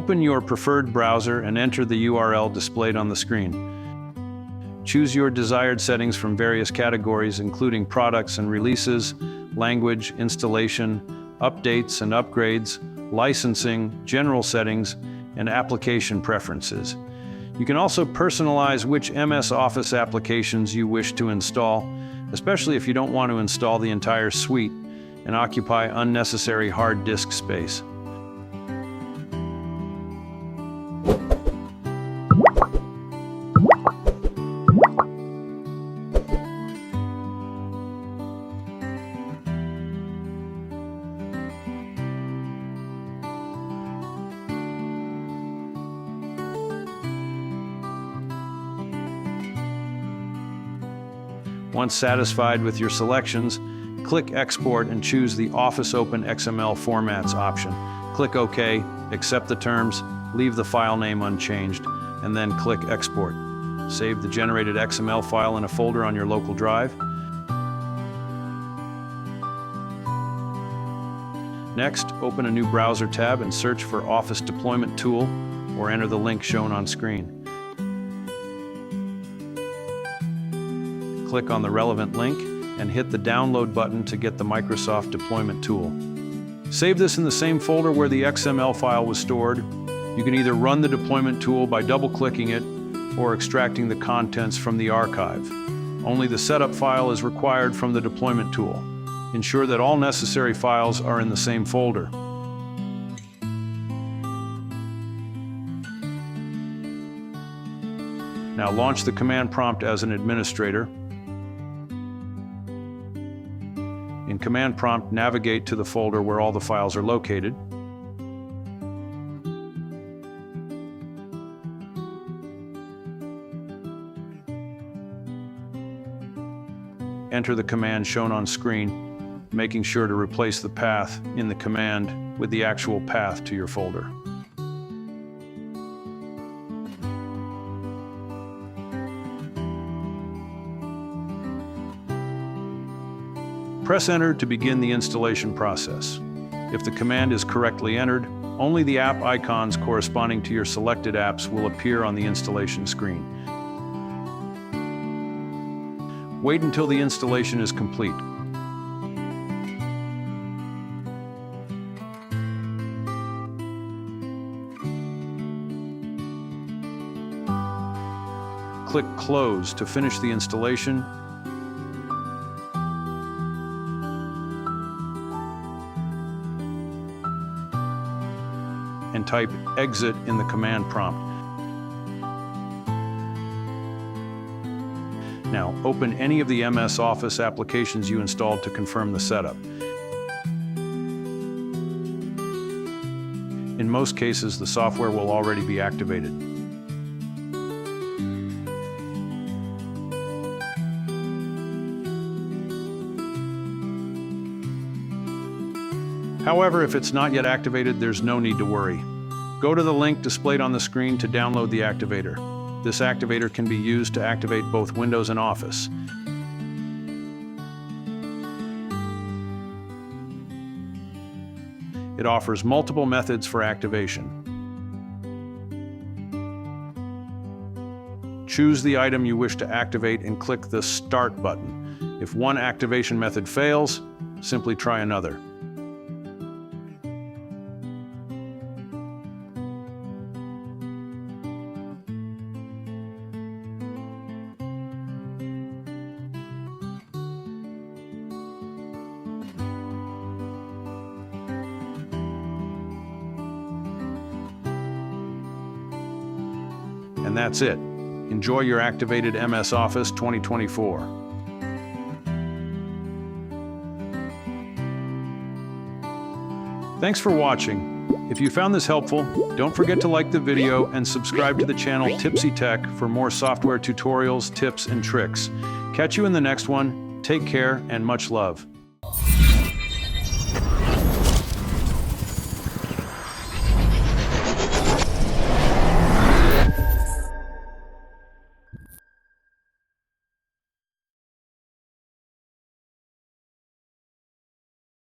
Open your preferred browser and enter the URL displayed on the screen. Choose your desired settings from various categories, including products and releases, language, installation, updates and upgrades, licensing, general settings, and application preferences. You can also personalize which MS Office applications you wish to install, especially if you don't want to install the entire suite and occupy unnecessary hard disk space. Once satisfied with your selections, click Export and choose the Office Open XML Formats option. Click OK, accept the terms, leave the file name unchanged, and then click Export. Save the generated XML file in a folder on your local drive. Next, open a new browser tab and search for Office Deployment Tool, or enter the link shown on screen. Click on the relevant link and hit the download button to get the Microsoft Deployment Tool. Save this in the same folder where the XML file was stored. You can either run the deployment tool by double-clicking it or extracting the contents from the archive. Only the setup file is required from the deployment tool. Ensure that all necessary files are in the same folder. Now launch the command prompt as an administrator. In Command Prompt, navigate to the folder where all the files are located. Enter the command shown on screen, making sure to replace the path in the command with the actual path to your folder. Press Enter to begin the installation process. If the command is correctly entered, only the app icons corresponding to your selected apps will appear on the installation screen. Wait until the installation is complete. Click Close to finish the installation. And type Exit in the command prompt. Now, open any of the MS Office applications you installed to confirm the setup. In most cases, the software will already be activated. However, if it's not yet activated, there's no need to worry. Go to the link displayed on the screen to download the activator. This activator can be used to activate both Windows and Office. It offers multiple methods for activation. Choose the item you wish to activate and click the Start button. If one activation method fails, simply try another. And that's it. Enjoy your activated MS Office 2024. Thanks for watching. If you found this helpful, don't forget to like the video and subscribe to the channel TipsyTech for more software tutorials, tips, and tricks. Catch you in the next one. Take care and much love.